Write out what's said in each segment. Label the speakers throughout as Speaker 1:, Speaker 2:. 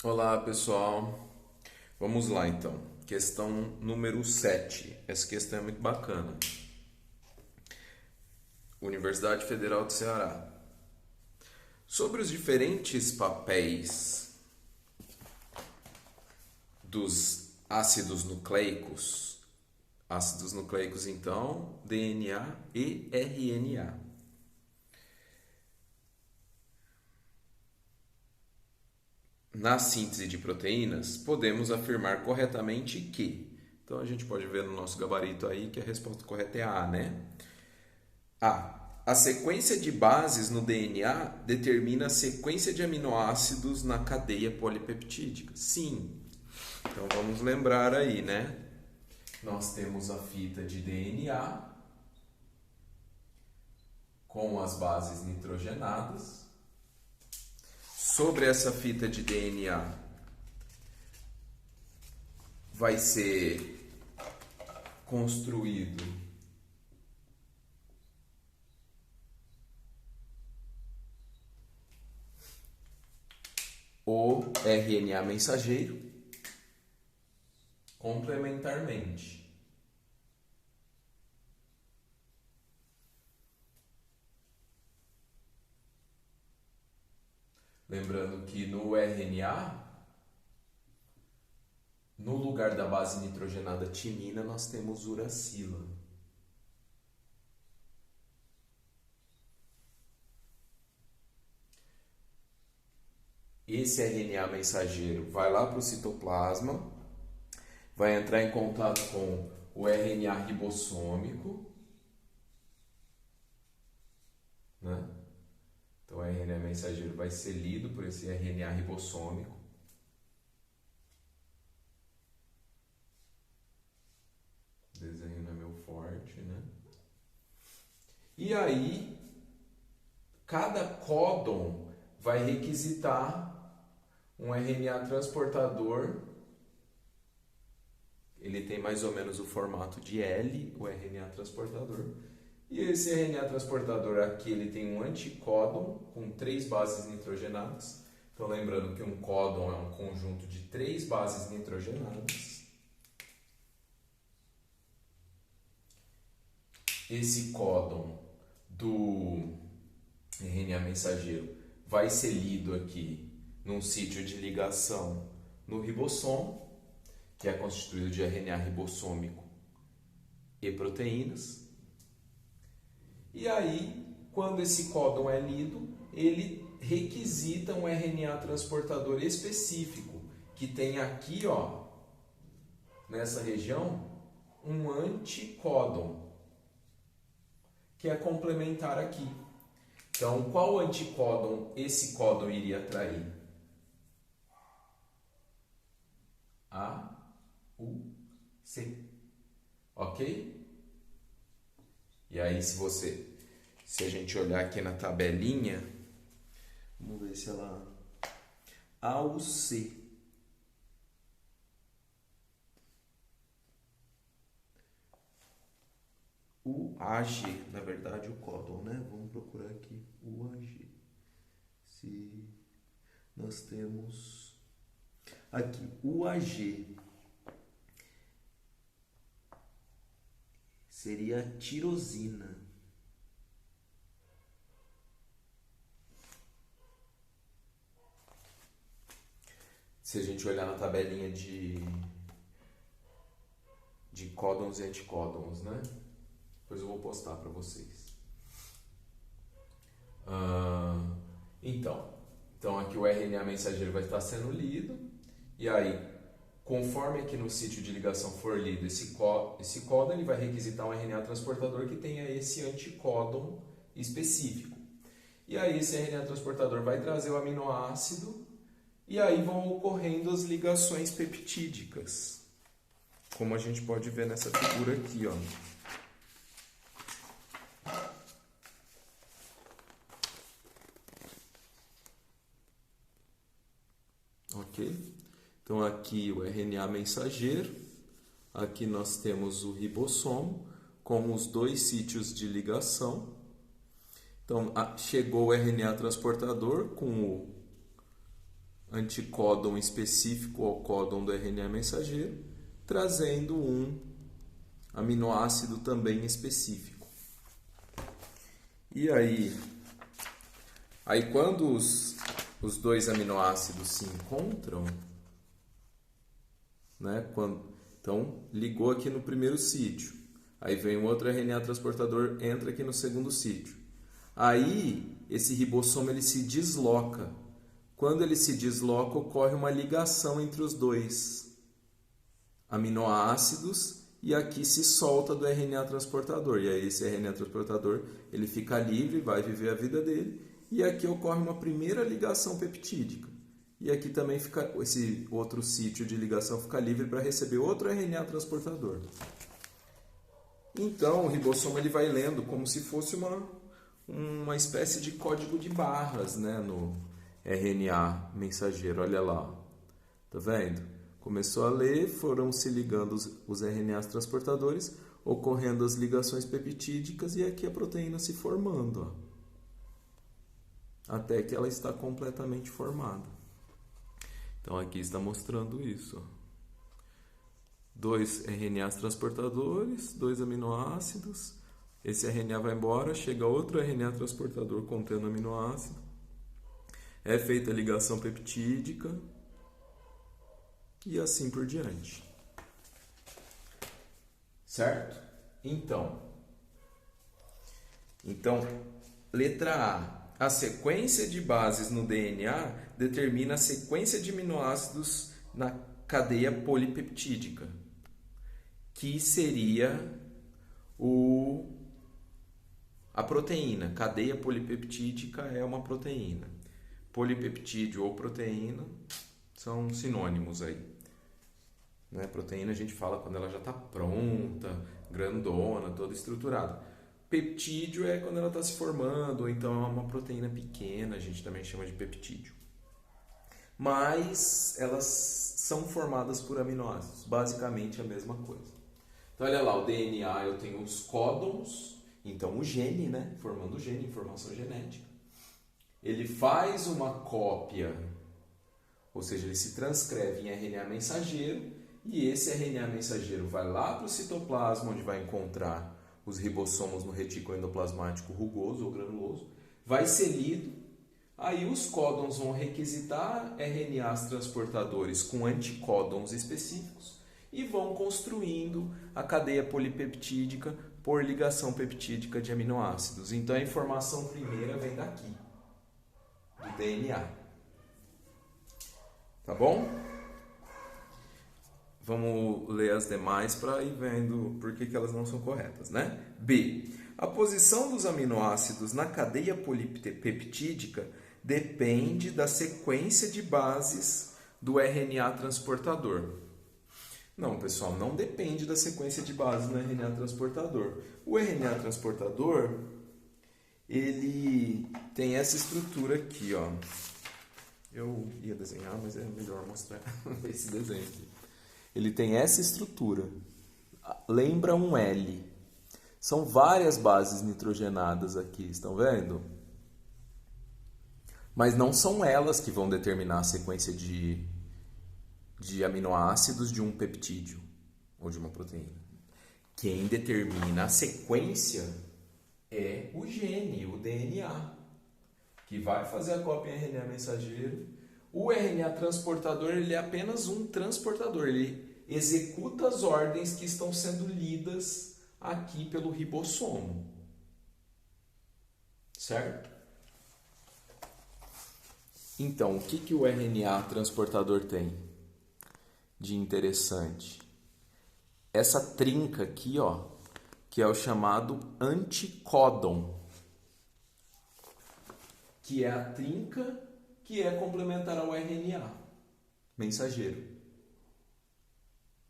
Speaker 1: Olá, pessoal. Vamos lá, então. Questão número 7. Essa questão é muito bacana. Universidade Federal do Ceará. Sobre os diferentes papéis dos ácidos nucleicos, então, DNA e RNA. Na síntese de proteínas, podemos afirmar corretamente que. Então a gente pode ver no nosso gabarito aí que a resposta correta é A, né? A. A sequência de bases no DNA determina a sequência de aminoácidos na cadeia polipeptídica. Sim. Então vamos lembrar aí, né? Nós temos a fita de DNA com as bases nitrogenadas. Sobre essa fita de DNA vai ser construído o RNA mensageiro complementarmente. Lembrando que no RNA, no lugar da base nitrogenada timina, nós temos uracila. Esse RNA mensageiro vai lá para o citoplasma, vai entrar em contato com o RNA ribossômico, né? Então o RNA mensageiro vai ser lido por esse RNA ribossômico. O desenho não é meu forte, né? E aí, cada códon vai requisitar um RNA transportador. Ele tem mais ou menos o formato de L, o RNA transportador. E esse RNA transportador aqui, ele tem um anticódon com 3 bases nitrogenadas. Então, lembrando que um códon é um conjunto de 3 bases nitrogenadas. Esse códon do RNA mensageiro vai ser lido aqui num sítio de ligação no ribossomo, que é constituído de RNA ribossômico e proteínas. E aí, quando esse códon é lido, ele requisita um RNA transportador específico, que tem aqui, ó, nessa região, um anticódon, que é complementar aqui. Então, qual anticódon esse códon iria atrair? A, U, C. Ok? E aí, se a gente olhar aqui na tabelinha, vamos ver se ela... A, U, C. O AG, na verdade, o códon, né? Vamos procurar aqui o AG. Se nós temos aqui o AG seria a tirosina. Se a gente olhar na tabelinha de códons e anticódons, né? Depois eu vou postar para vocês. Então aqui o RNA mensageiro vai estar sendo lido, e aí, conforme aqui no sítio de ligação for lido esse códon, ele vai requisitar um RNA transportador que tenha esse anticódon específico. E aí esse RNA transportador vai trazer o aminoácido, e aí vão ocorrendo as ligações peptídicas, como a gente pode ver nessa figura aqui, ó. Ok? Então aqui o RNA mensageiro, aqui nós temos o ribossomo com os 2 sítios de ligação. Então chegou o RNA transportador com anticódon específico ao códon do RNA mensageiro, trazendo um aminoácido também específico. E aí quando os dois aminoácidos se encontram, né? Então, ligou aqui no primeiro sítio. Aí vem um outro RNA transportador, entra aqui no segundo sítio. Aí, esse ribossomo ele se desloca. Quando ele se desloca, ocorre uma ligação entre os dois aminoácidos e aqui se solta do RNA transportador. E aí, esse RNA transportador ele fica livre, vai viver a vida dele. E aqui ocorre uma primeira ligação peptídica. E aqui também fica esse outro sítio de ligação fica livre para receber outro RNA transportador. Então, o ribossomo ele vai lendo como se fosse uma espécie de código de barras, né, no RNA mensageiro. Olha lá. Tá vendo? Começou a ler, foram se ligando os RNAs transportadores, ocorrendo as ligações peptídicas e aqui a proteína se formando, ó. Até que ela está completamente formada. Então aqui está mostrando isso. 2 RNAs transportadores, 2 aminoácidos. Esse RNA vai embora, chega outro RNA transportador contendo aminoácido. É feita a ligação peptídica e assim por diante. Certo? Então, letra A. A sequência de bases no DNA determina a sequência de aminoácidos na cadeia polipeptídica, que seria a proteína. Cadeia polipeptídica é uma proteína. Polipeptídeo ou proteína são sinônimos aí. Né? Proteína a gente fala quando ela já está pronta, grandona, toda estruturada. Peptídeo é quando ela está se formando, ou então é uma proteína pequena, a gente também chama de peptídeo. Mas elas são formadas por aminoácidos, basicamente a mesma coisa. Então olha lá, o DNA eu tenho os códons, então o gene, né? Formando o gene, informação genética. Ele faz uma cópia, ou seja, ele se transcreve em RNA mensageiro, e esse RNA mensageiro vai lá para o citoplasma, onde vai encontrar os ribossomos no retículo endoplasmático rugoso ou granuloso, vai ser lido, aí os códons vão requisitar RNAs transportadores com anticódons específicos e vão construindo a cadeia polipeptídica por ligação peptídica de aminoácidos. Então a informação primeira vem daqui, do DNA. Tá bom? Vamos ler as demais para ir vendo por que elas não são corretas, né? B. A posição dos aminoácidos na cadeia polipeptídica depende da sequência de bases do RNA transportador. Não, pessoal, não depende da sequência de bases do RNA transportador. O RNA transportador, ele tem essa estrutura aqui, ó. Eu ia desenhar, mas é melhor mostrar esse desenho aqui. Ele tem essa estrutura, lembra um L. São várias bases nitrogenadas aqui, estão vendo? Mas não são elas que vão determinar a sequência de aminoácidos de um peptídeo ou de uma proteína. Quem determina a sequência é o gene, o DNA, que vai fazer a cópia em RNA mensageiro. O RNA transportador ele é apenas um transportador, ele executa as ordens que estão sendo lidas aqui pelo ribossomo. Certo? Então, o que o RNA transportador tem de interessante? Essa trinca aqui, ó, que é o chamado anticódon, que é a trinca que é complementar ao RNA mensageiro,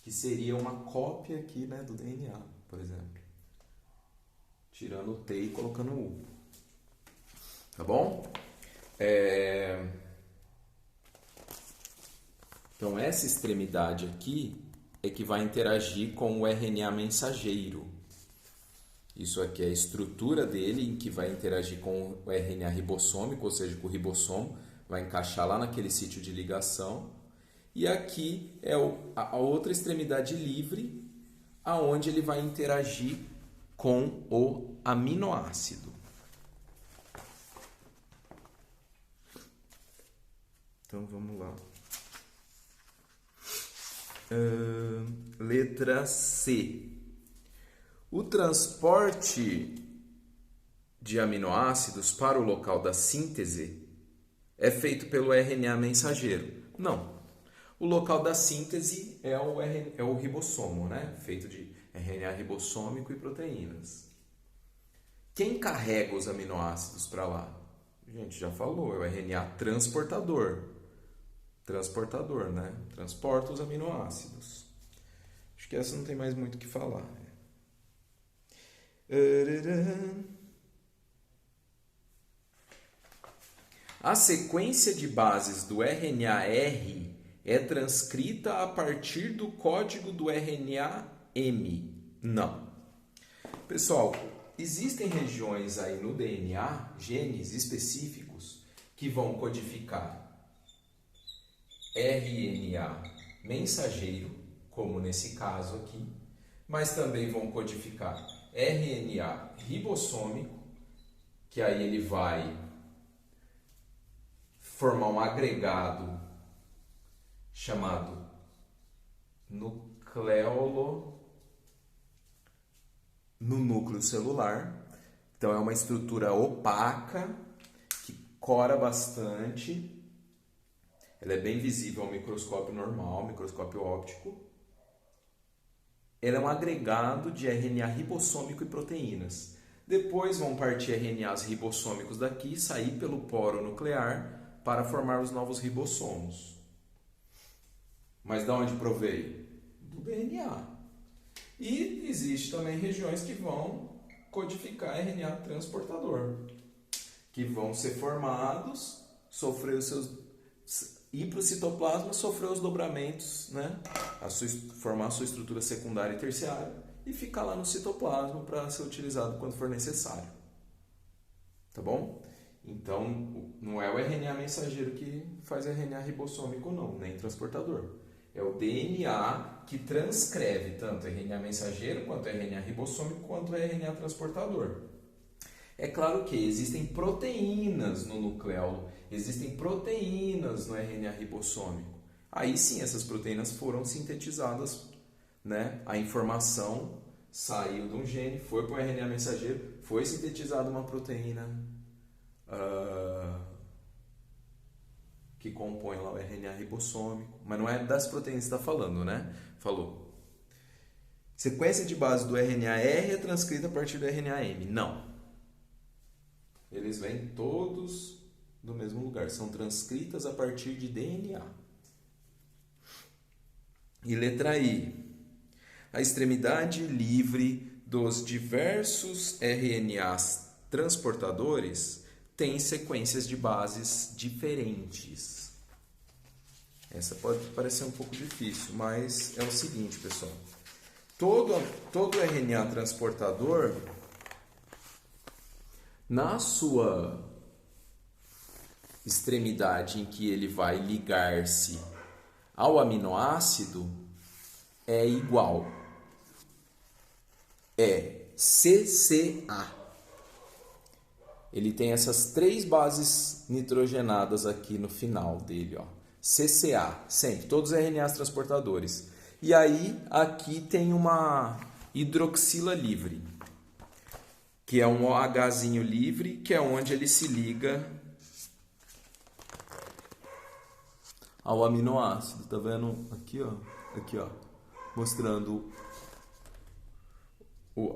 Speaker 1: que seria uma cópia aqui, né, do DNA, por exemplo, tirando o T e colocando o U, tá bom? Então essa extremidade aqui é que vai interagir com o RNA mensageiro. Isso aqui é a estrutura dele, que vai interagir com o RNA ribossômico, ou seja, com o ribossomo, vai encaixar lá naquele sítio de ligação. E aqui é a outra extremidade livre, aonde ele vai interagir com o aminoácido. Então vamos lá. Letra C. O transporte de aminoácidos para o local da síntese é feito pelo RNA mensageiro? Não. O local da síntese é o ribossomo, né? Feito de RNA ribossômico e proteínas. Quem carrega os aminoácidos para lá? A gente já falou, é o RNA transportador. Transportador, né? Transporta os aminoácidos. Acho que essa não tem mais muito o que falar. A sequência de bases do RNA-R é transcrita a partir do código do RNA-M? Não. Pessoal, existem regiões aí no DNA, genes específicos, que vão codificar RNA mensageiro, como nesse caso aqui, mas também vão codificar RNA ribossômico, que aí ele vai formar um agregado chamado nucleolo no núcleo celular. Então é uma estrutura opaca que cora bastante. Ela é bem visível ao microscópio normal, microscópio óptico. Ela é um agregado de RNA ribossômico e proteínas. Depois vão partir RNAs ribossômicos daqui e sair pelo poro nuclear para formar os novos ribossomos. Mas de onde provém? Do DNA. E existe também regiões que vão codificar RNA transportador, que vão ser formados, sofrer os seus, ir para o citoplasma, sofrer os dobramentos, né? Formar a sua estrutura secundária e terciária e ficar lá no citoplasma para ser utilizado quando for necessário. Tá bom? Então, não é o RNA mensageiro que faz RNA ribossômico, não, nem transportador. É o DNA que transcreve tanto RNA mensageiro, quanto RNA ribossômico, quanto RNA transportador. É claro que existem proteínas no nucleolo, existem proteínas no RNA ribossômico. Aí sim, essas proteínas foram sintetizadas, né? A informação saiu de um gene, foi para o RNA mensageiro, foi sintetizada uma proteína que compõe lá o RNA ribossômico, mas não é das proteínas que está falando, né? Falou. Sequência de base do RNA-R é transcrita a partir do RNA-M. Não. Eles vêm todos do mesmo lugar, são transcritas a partir de DNA. E letra I. A extremidade livre dos diversos RNAs transportadores tem sequências de bases diferentes. Essa pode parecer um pouco difícil, mas é o seguinte, pessoal. Todo RNA transportador, na sua extremidade em que ele vai ligar-se ao aminoácido, é igual. É CCA. Ele tem essas 3 bases nitrogenadas aqui no final dele, ó. CCA, sempre, todos os RNAs transportadores. E aí, aqui tem uma hidroxila livre, que é um OHzinho livre, que é onde ele se liga ao aminoácido. Tá vendo? Aqui, ó, mostrando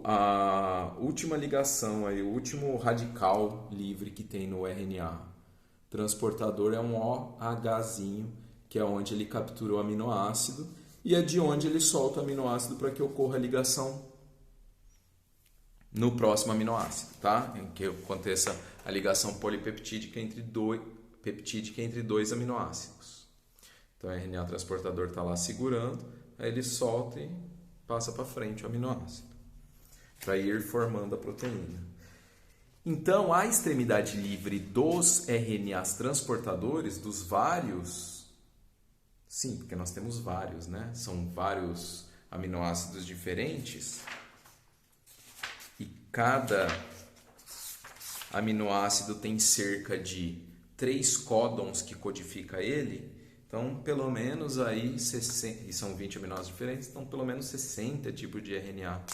Speaker 1: a última ligação aí, o último radical livre que tem no RNA. Transportador é um OHzinho, que é onde ele captura o aminoácido, e é de onde ele solta o aminoácido para que ocorra a ligação no próximo aminoácido, tá? Em que aconteça a ligação polipeptídica entre dois aminoácidos. Então o RNA transportador está lá segurando, aí ele solta e passa para frente o aminoácido, para ir formando a proteína. Então, a extremidade livre dos RNAs transportadores, dos vários, sim, porque nós temos vários, né? São vários aminoácidos diferentes e cada aminoácido tem cerca de 3 códons que codifica ele. Então, pelo menos aí, 60, e são 20 aminoácidos diferentes, então pelo menos 60 tipos de RNA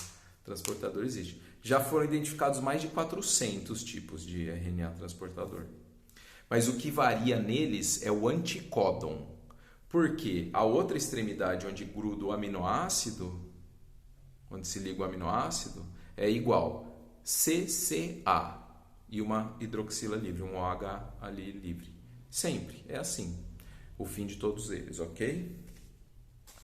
Speaker 1: transportador existe. Já foram identificados mais de 400 tipos de RNA transportador. Mas o que varia neles é o anticódon. Porque a outra extremidade onde gruda o aminoácido, onde se liga o aminoácido, é igual CCA e uma hidroxila livre, um OH ali livre. Sempre é assim, o fim de todos eles, ok?